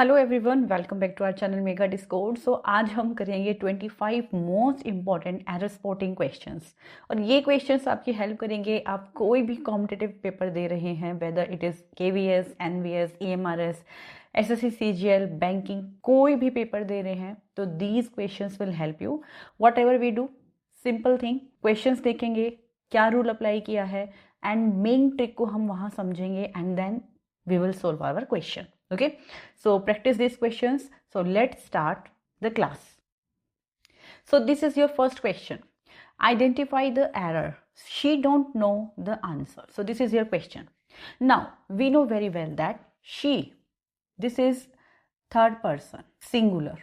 Hello everyone, welcome back to our channel mega discord. So आज हम करेंगे 25 most important error spotting questions. और ये क्वेश्चंस आपकी हेल्प करेंगे। आप कोई भी कॉम्पिटिटिव पेपर दे रहे हैं, whether it is KVS, NVS, EMRS, SSC, CGL, banking, कोई भी पेपर दे रहे हैं तो these questions will help you. Whatever we do, simple thing, questions देखेंगे, क्या रूल अप्लाई किया है, एंड मेन ट्रिक को हम वहाँ समझेंगे, and then we will solve our question. Okay, so practice these questions. So let's start the class. So this is your first question. Identify the error. She don't know the answer. So this is your question. Now we know very well that she, this is third person singular.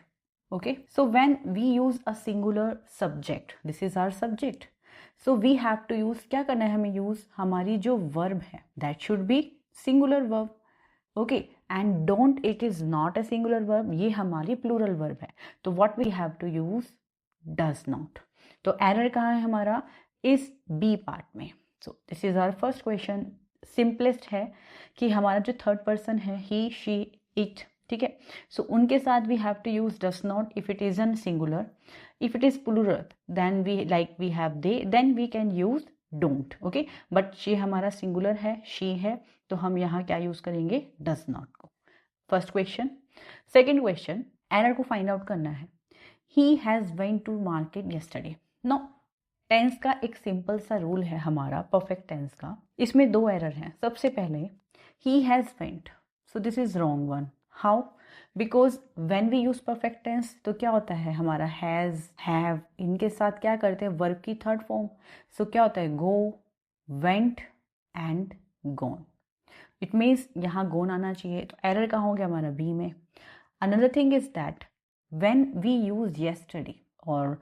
Okay, so when we use a singular subject, this is our subject, so we have to use, क्या करना है हमें use, हमारी जो verb है that should be singular verb. Okay, and don't, it is not a singular verb, ये हमारी plural verb है, तो what we have to use, does not. तो एरर कहाँ है हमारा, इस बी पार्ट में। So this is our first question. Simplest है कि हमारा जो थर्ड पर्सन है, ही, शी, इट, ठीक है, सो उनके साथ we have to use does not if it is an singular. If it is plural then we, like we have they, then we can use don't. Okay, but ये हमारा singular है, she है, तो हम यहाँ क्या यूज करेंगे, does not को। First question. Second question, error को फाइंड आउट करना है। He has went to market yesterday. No, tense का एक सिंपल सा रूल है हमारा, परफेक्ट टेंस का। इसमें दो एरर हैं। सबसे पहले he has went, so this is wrong one. How? Because when we use perfect tense तो क्या होता है हमारा, हैज, हैव, इनके साथ क्या करते हैं, वर्ब की थर्ड फॉर्म। सो क्या होता है, go, went and gone. It means यहाँ गोन आना चाहिए, तो एरर कहाँ हो गया हमारा, बी में। Another thing is that when we use yesterday और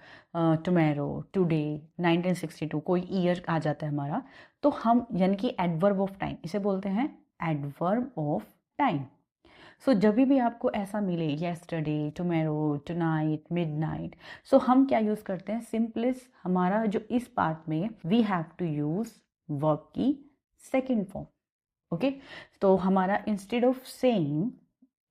टुमेरो, टुडे, 1962, कोई ईयर आ जाता है हमारा, तो हम यानी कि एडवर्ब ऑफ टाइम, इसे बोलते हैं एडवर्ब ऑफ टाइम। सो जब भी आपको ऐसा मिले, येस्टरडे, टुमेरो, टुनाइट, मिडनाइट, सो हम क्या यूज करते हैं, सिंपलेस्ट हमारा जो इस पार्ट में we have to use verb की सेकेंड फॉर्म। ओके, तो हमारा इंस्टेड ऑफ सेइंग,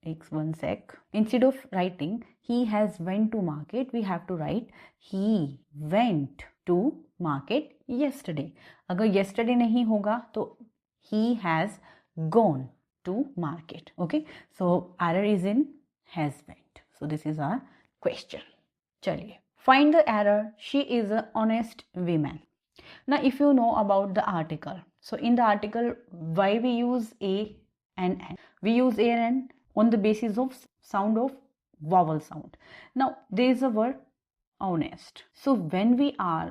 एक one sec, instead of writing he has went to market, we have to write he went to market yesterday. अगर yesterday नहीं होगा तो he has gone to market. Okay, so error is in has went. So this is our question. चलिए, find the error, she is a honest women. Now, if you know about the article, so in the article, why we use a and n? We use a and n on the basis of sound of vowel sound. Now, there is a word honest. So when we are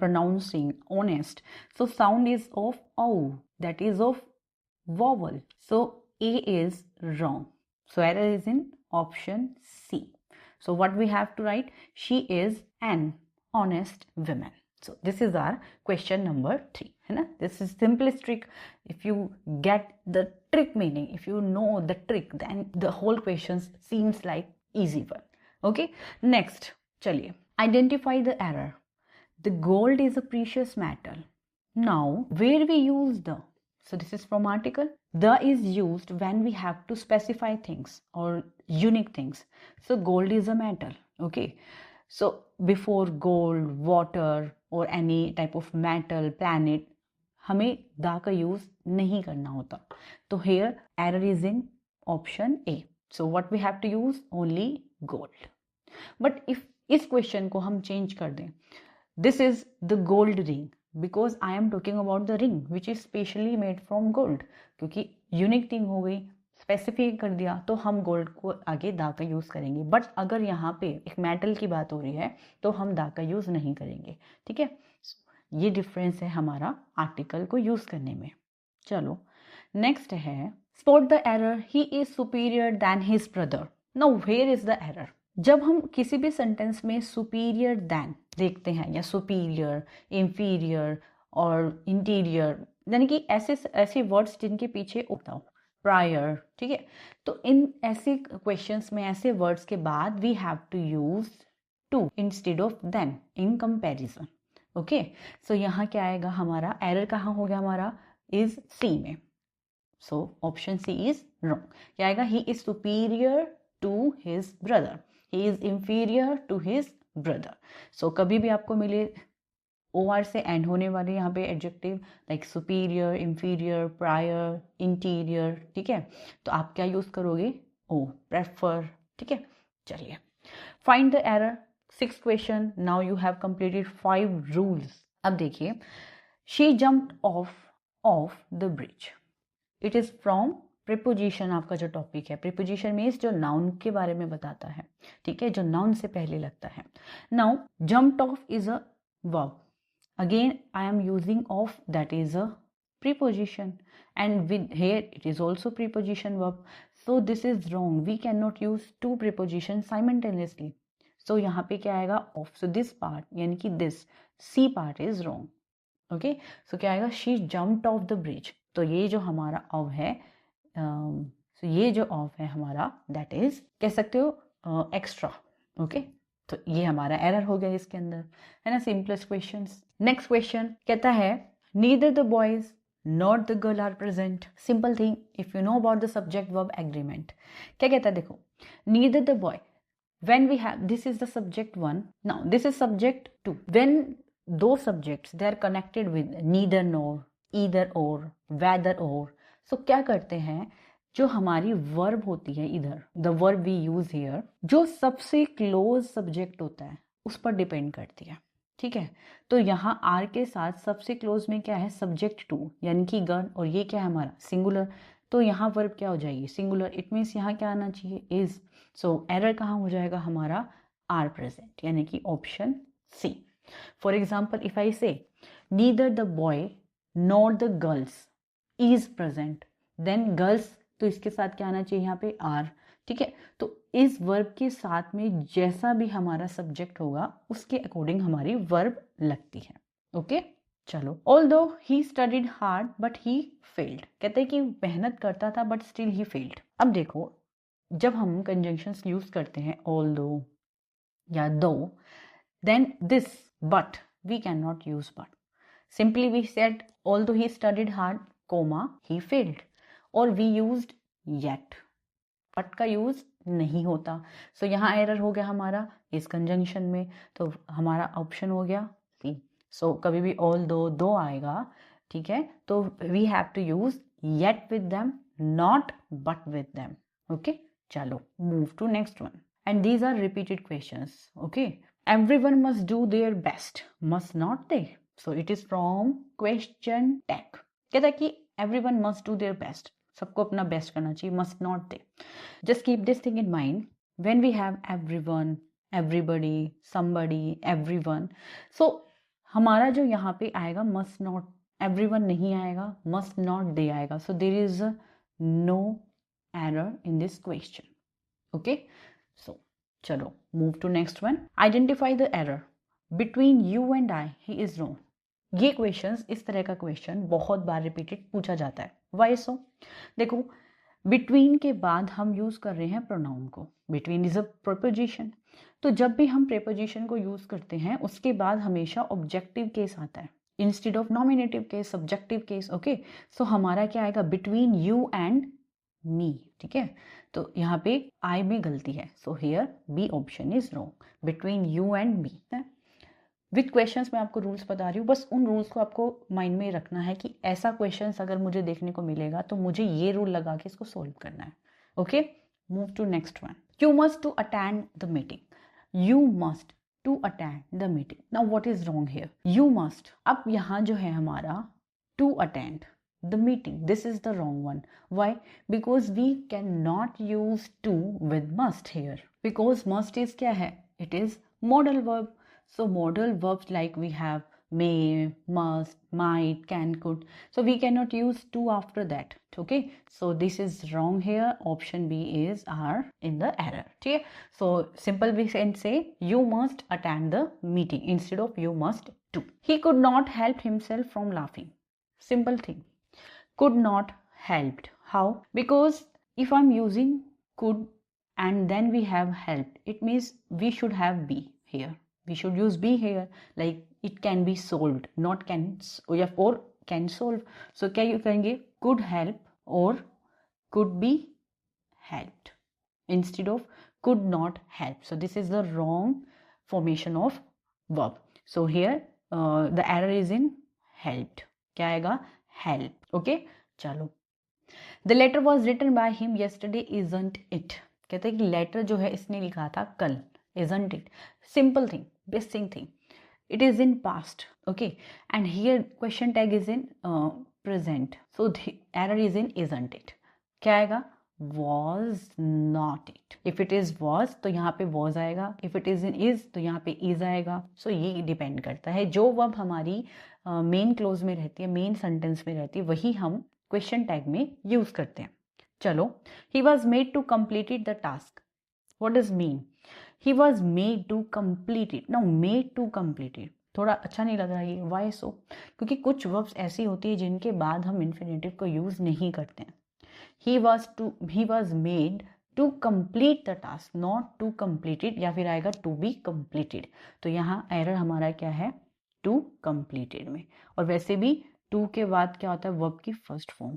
pronouncing honest, so sound is of o, that is of vowel. So a is wrong. So error is in option C. So what we have to write? She is an honest woman. So this is our question number 3, है ना? This is simplest trick. If you get the trick meaning, if you know the trick, then the whole question seems like easy one. Okay, next, चलिए, identify the error. The gold is a precious metal. Now, where we use the, so this is from article. The is used when we have to specify things or unique things. So gold is a metal. Okay, so before gold, water or any type of metal, planet, हमें दा का use नहीं करना होता, तो here error is in option A. So what we have to use, only gold. But if इस question को हम चेंज कर दें, this is the gold ring, because I am talking about the ring which is specially made from gold, क्योंकि unique thing हो गई, specific कर दिया, तो हम गोल्ड को आगे दा का यूज करेंगे। बट अगर यहाँ पे एक मेटल की बात हो रही है तो हम दा का यूज नहीं करेंगे। ठीक है, ये डिफरेंस है हमारा आर्टिकल को यूज करने में। चलो, नेक्स्ट है, spot the error, he is superior then his brother. Now where is the error? जब हम किसी भी सेंटेंस में सुपीरियर देन देखते हैं, या सुपीरियर, इंफीरियर और इंटीरियर, यानी कि ऐसे वर्ड्स जिनके पीछे होता हो, प्रायर, ठीक है, तो इन ऐसे क्वेश्चंस में, ऐसे वर्ड्स के बाद we have to use to instead of then in comparison. Okay, so यहाँ क्या आएगा हमारा, एरर कहाँ हो गया हमारा, इज सी में। So option C is wrong. क्या आएगा? He is superior to his brother. He is inferior to his brother. So कभी भी आपको मिले OR से एंड होने वाले यहाँ पे adjective like superior, inferior, prior, interior, ठीक है, तो आप क्या यूज करोगे? ओ, प्रेफर, ठीक है। चलिए, find the error. 6th question. Now you have completed 5 rules. अब देखिए, she jumped of the bridge. It is from preposition. आपका जो टॉपिक है, प्रीपोजिशन मीन्स जो नाउन के बारे में बताता है, ठीक है, जो नाउन से पहले लगता है। Now jumped of is a verb. Again, I am using of, that is a preposition, and with here it is also preposition verb. So this is wrong. We cannot use 2 prepositions simultaneously. So यहाँ पे क्या आएगा? of. So this part, यानी कि this C part is wrong. Okay? So क्या आएगा? She jumped off the bridge. तो ये जो हमारा of है, so ये जो of है हमारा, that is, कह सकते हो extra. Okay? तो ये हमारा एरर हो गया इसके अंदर, है ना। Simplest questions. नेक्स्ट क्वेश्चन कहता है neither the boys not the girl are present. Simple thing, if you know about the subject verb agreement. क्या कहता है? देखो, neither the boy, when we have, this is the subject 1, now this is subject 2। When two subjects they are connected with neither nor, either or, whether or, so क्या करते हैं, जो हमारी verb होती है इधर, the verb we use here, जो सबसे क्लोज सब्जेक्ट होता है उस पर डिपेंड करती है, ठीक है। तो यहाँ आर के साथ सबसे क्लोज में क्या है? सब्जेक्ट 2, यानी कि गर्ल, और ये क्या है हमारा? सिंगुलर। तो यहाँ वर्ब क्या हो जाएगी? सिंगुलर। इट मीन्स यहाँ क्या आना चाहिए? इज। सो एरर कहाँ हो जाएगा हमारा? आर प्रेजेंट, यानी कि option C. For example, if I say neither the boy not the girls is present, then girls, तो इसके साथ क्या आना चाहिए यहाँ पे? आर, ठीक है। तो इस वर्ब के साथ में जैसा भी हमारा सब्जेक्ट होगा उसके अकॉर्डिंग हमारी वर्ब लगती है। ओके, चलो। Although he studied hard but he failed. कहते हैं कि मेहनत करता था बट स्टिल ही फेल्ड। अब देखो, जब हम कंजंक्शंस यूज करते हैं ऑल्दो या though, then this but we can not use but. Simply we said although he studied hard, comma, he failed, और वी यूज्ड येट। बट का यूज नहीं होता। सो यहाँ एरर हो गया हमारा इस कंजंक्शन में, तो हमारा ऑप्शन हो गया सी। सो कभी भी ऑल दो आएगा, ठीक है, तो we have to use yet with them, not but with them. Okay, चलो move to next one. And these are repeated questions. Okay, everyone must do their best, must not they. So it is from question tag. कहता है कि everyone must do their best, सबको अपना best करना चाहिए, must not they. Just keep this thing in mind when we have everyone, everybody, somebody, everyone. सो हमारा जो यहाँ पे आएगा मस्ट नॉट, एवरीवन नहीं आएगा, मस्ट नॉट दे आएगा। So there is no error in this question. Okay, so चलो move to next one. Identify the error between you and I, he is wrong. ये क्वेश्चंस, इस तरह का question बहुत बार repeated पूछा जाता है। वाई सो? देखो, बिटवीन के बाद हम यूज कर रहे हैं प्रोनाउन को। बिटवीन इज अ प्रीपोजिशन, तो जब भी हम प्रीपोजिशन को यूज करते हैं उसके बाद हमेशा ऑब्जेक्टिव केस आता है instead of nominative case, subjective case. Okay, so हमारा क्या आएगा? बिटवीन यू एंड मी, ठीक है। तो यहाँ पे आई में गलती है, so here B option is wrong, between you and me. With questions मैं आपको रूल्स बता रही हूँ, बस उन रूल्स को आपको माइंड में रखना है कि ऐसा क्वेश्चंस अगर मुझे देखने को मिलेगा तो मुझे ये रूल लगा के इसको सोल्व करना है। Okay, move to next one. You must to attend the meeting, you must to attend the meeting. Now what is wrong here? You must, अब यहाँ जो है हमारा to attend the meeting, this is the wrong one. Why? Because we can not use to with must here, because must is क्या है? It is modal verb. So modal verbs like we have may, must, might, can, could. So we cannot use to after that. Okay. So this is wrong here. Option B is R in the error. Okay. So simple we can say you must attend the meeting instead of you must to. He could not help himself from laughing. Simple thing. Could not helped. How? Because if I'm using could and then we have helped, it means we should have be here. We should use be here, like it can be solved, not can or can solve. So क्या you करेंगे? Could help or could be helped instead of could not help. So this is the wrong formation of verb. So here the error is in helped. क्या आएगा? help. Okay, चलो. The letter was written by him yesterday, isn't it? कहते हैं कि letter जो है इसने लिखा था कल. isn't it? Simple thing, basic thing. It is in past. Okay, and here question tag is in present. So the error is in isn't it. क्या आएगा? was not it. if it is was तो यहाँ पे was आएगा. if it is in is तो यहाँ पे is आएगा. so ये डिपेंड करता है. जो वर्ब हमारी मेन क्लोज में रहती है, मेन सेंटेंस में रहती है, वही हम क्वेश्चन टैग में यूज करते हैं. चलो, he was made to complete it the task. what does mean? he was made to complete it. now made to complete it थोड़ा अच्छा नहीं लग रहा है ये. why so? क्योंकि कुछ वर्ब्स ऐसी होती है जिनके बाद हम इन्फिनेटिव को यूज नहीं करते हैं. he was made to complete the task, not to complete it, या फिर आएगा to be completed. तो यहाँ एरर हमारा क्या है? to completed में. और वैसे भी to के बाद क्या होता है? वर्ब की first form.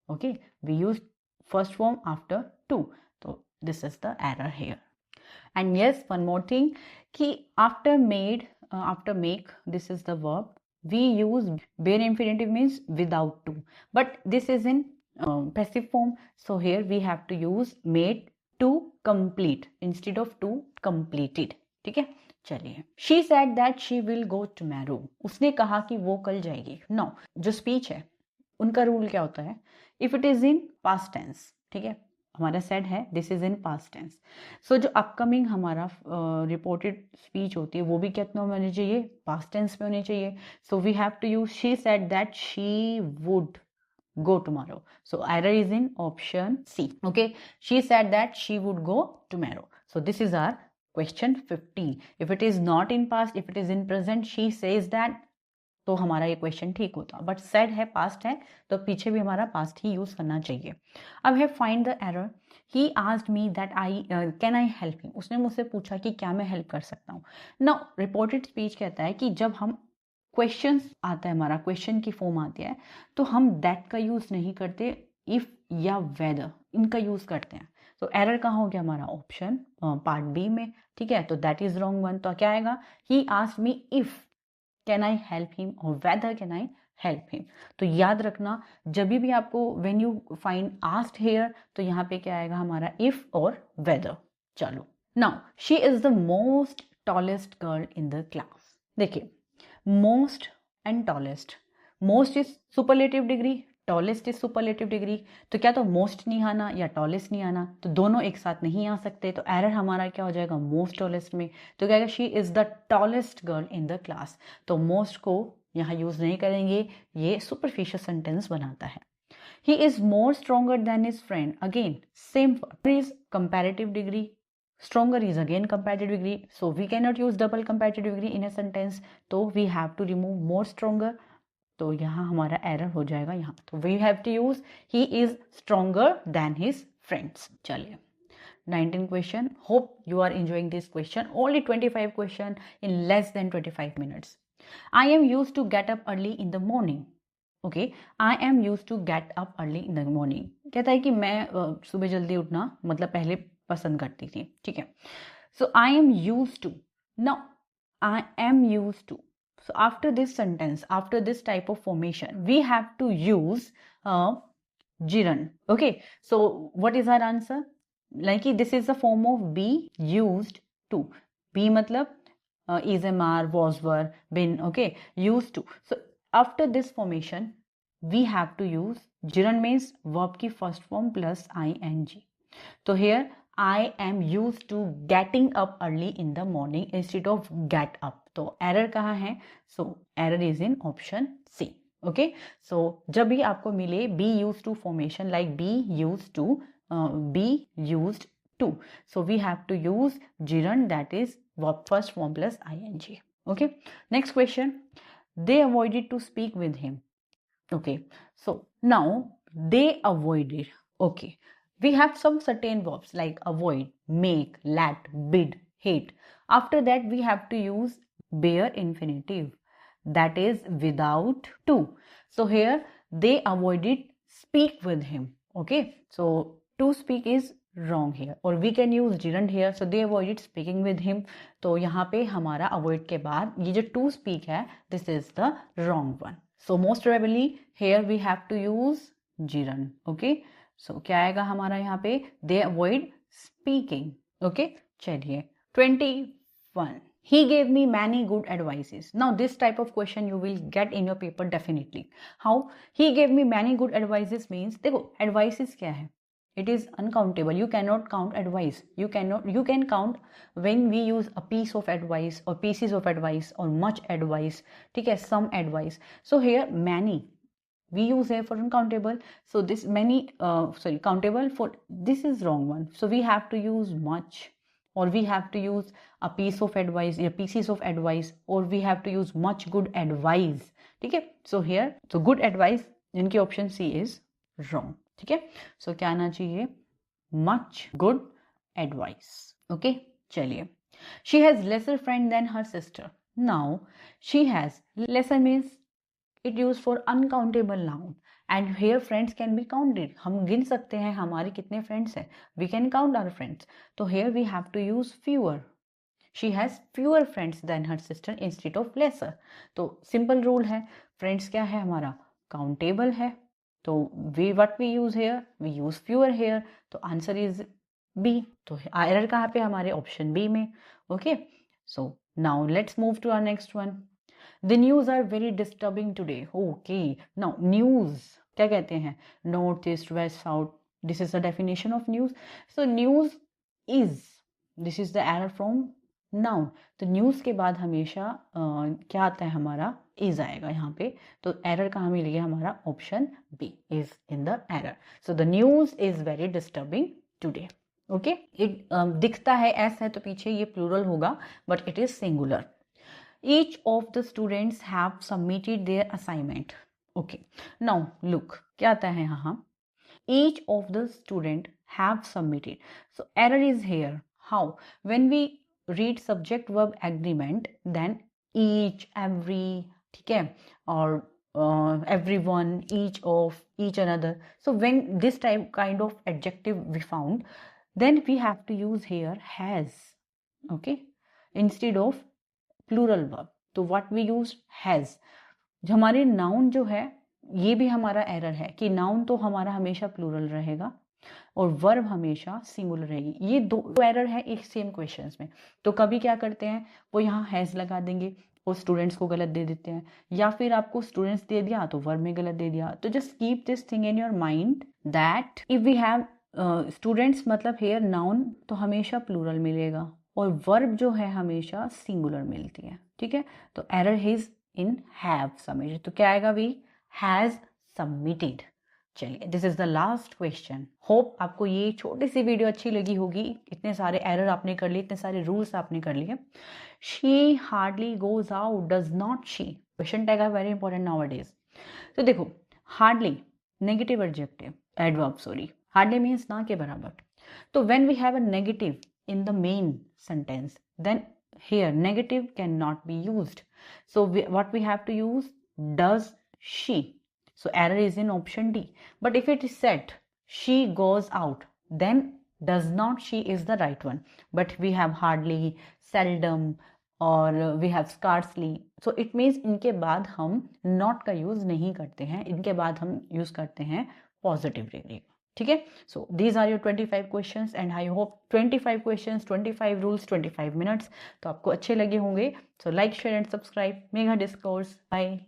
Okay, we use first form after to. तो this is the error here. And yes, one more thing कि after make, this is the verb. we use bare infinitive means without to, but this is in passive form. so here we have to use made to complete instead of to completed. ठीक है, चलिए. she said that she will go tomorrow. उसने कहा कि वो कल जाएगी. now जो स्पीच है उनका रूल क्या होता है? if it is in past tense, ठीक है, हमारा said है this is in past tense. so जो अपकमिंग हमारा रिपोर्टेड स्पीच होती है वो भी कितना में होनी चाहिए? past tense में होनी चाहिए. so we have to use she said that she would go tomorrow. so error is in option C. okay, she said that she would go tomorrow. so this is our question 15. if it is not in past, if it is in present, she says that, तो हमारा ये question ठीक होता. But said है, past है, तो पीछे भी हमारा पास्ट ही यूज करना चाहिए. अब है find the error. He asked me that can I help him. उसने मुझसे पूछा कि क्या मैं हेल्प कर सकता हूँ. नाउ रिपोर्टेड स्पीच कहता है कि जब हम क्वेश्चन आता है, हमारा क्वेश्चन की फॉर्म आती है, तो हम दैट का यूज नहीं करते, इफ या वेदर इनका यूज करते हैं. तो एरर कहाँ हो गया हमारा? ऑप्शन पार्ट बी में. ठीक है, तो दैट इज रॉन्ग वन. तो क्या आएगा? He asked me if can I help him or whether can I help him. तो याद रखना, जब भी आपको when you find asked here, तो यहाँ पे क्या आएगा हमारा? इफ और वेदर. चलो, now she is the most tallest girl in the class. देखिए, most and tallest. Most is superlative degree, tallest is superlative degree. तो क्या तो मोस्ट नहीं आना या टॉलेस्ट नहीं आना? तो दोनों एक साथ नहीं आ सकते. तो एरर हमारा क्या हो जाएगा? मोस्ट टॉलेस्ट में. तो क्या she is the tallest girl in the class. तो मोस्ट को यहाँ यूज नहीं करेंगे, ये सुपरफिशियल सेंटेंस बनाता है. He is more stronger then his friend. Again same is comparative degree. Stronger is again comparative degree, so we cannot use double comparative degree in a sentence. तो we have to remove more stronger. तो यहाँ हमारा error हो जाएगा यहाँ. तो we have to use he is stronger than his friends. चलिए, 19 question. Hope you are enjoying this question. Only 25 question in less than 25 minutes. I am used to get up early in the morning. Okay, I am used to get up early in the morning. कहता है कि मैं सुबह जल्दी उठना मतलब पहले पसंद करती थी. ठीक है, so I am used to. Now I am used to. So after this sentence, after this type of formation, we have to use gerund. Okay, so what is our answer? Like this is the form of be used to. Be मतलब is, am, was, were, been. Okay, used to. So after this formation, we have to use gerund means verb की first form plus ing. So here I am used to getting up early in the morning instead of get up. तो error कहाँ है? So error is in option C. Okay, so जब भी आपको मिले be used to formation like be used to, be used to, so we have to use gerund that is verb first form plus ing. Okay, next question. They avoided to speak with him. Okay, so now they avoided. Okay, we have some certain verbs like avoid, make, let, bid, hate. After that we have to use bare infinitive, that is without to. So here they avoided speak with him. Okay, so to speak is wrong here, or we can use didn't here, so they avoided speaking with him. तो यहाँ पे हमारा avoid के बाद ये जो to speak है, this is the wrong one. So most probably here we have to use didn't. Okay, so क्या आएगा हमारा यहाँ पे, they avoid speaking. Okay, चलिए 21. He gave me many good advices. Now this type of question you will get in your paper definitely. How? He gave me many good advices means, देखो advices क्या है? It is uncountable. You cannot count advice. You can count when we use a piece of advice or pieces of advice or much advice. ठीक है, some advice. So here many we use here for uncountable. So this many countable for this is wrong one. So we have to use much, or we have to use a piece of advice या pieces of advice, or we have to use much good advice. ठीक है, so here so good advice इनकी option C is wrong. ठीक है, so क्या आना चाहिए, much good advice. Okay, चलिए, she has lesser friend than her sister. Now she has, lesser means it used for uncountable noun, and here friends can be counted. हम गिन सकते हैं हमारे कितने friends हैं, we can count our friends. तो here we have to use fewer. She has fewer friends than her sister instead of lesser. तो simple rule है, friends क्या है हमारा, countable है, तो what we use here, we use fewer here. तो answer is B. तो error कहाँ पे, हमारे option B में. Okay, so now let's move to our next one. The news are very disturbing today. Okay, now news क्या कहते हैं, north, east, west, south. This is the definition of news. So news is, this is the error from noun. तो news के बाद हमेशा क्या आता है हमारा, is आएगा यहाँ पे. तो error कहाँ मिलेगा हमारा, option B is in the error. So the news is very disturbing today. Okay, it दिखता है S है तो पीछे ये plural होगा, but it is singular. Each of the students have submitted their assignment. Okay, now look क्या आता है यहाँ, each of the student have submitted. So error is here. How? When we read subject verb agreement, then each, every, ठीक है, or everyone, each of, each another. So when this type kind of adjective we found, then we have to use here has. Okay, instead of plural verb. तो what we use has. हमारे noun जो है ये भी हमारा error है कि noun तो हमारा हमेशा प्लूरल रहेगा और वर्ब हमेशा सिंगुलर रहेगी. ये दो एरर है एक सेम क्वेश्चंस में. तो कभी क्या करते हैं, वो यहाँ हैज लगा देंगे और स्टूडेंट्स को गलत दे देते हैं, या फिर आपको स्टूडेंट्स दे दिया तो वर्ब में गलत दे दिया. तो just keep this thing in your mind that if we have students मतलब हेयर नाउन तो हमेशा प्लूरल मिलेगा और वर्ब जो है हमेशा सिंगुलर मिलती है. ठीक है, तो error is in have submitted. तो क्या आएगा, वी हैज सबमिटेड. चलिए, this is the last question. Hope आपको ये छोटी सी वीडियो अच्छी लगी होगी. इतने सारे एरर आपने कर लिए, इतने सारे रूल्स आपने कर लिए. She hardly goes out, does not she. Question tag are very important nowadays. तो देखो, hardly negative adjective, adverb sorry, hardly means ना के बराबर. तो when we have a negative in the main sentence, then here negative cannot be used. So what we have to use, does she. So error is in option D. But if it is said she goes out, then does not she is the right one. But we have hardly, seldom, और we have scarcely. So it means इनके बाद हम not का use नहीं करते हैं, इनके बाद हम use करते हैं positive degree. ठीक है, so these are your 25 questions and I hope 25 questions, 25 rules, 25 minutes तो आपको अच्छे लगे होंगे. So like, share and subscribe Mega Discourse. Bye.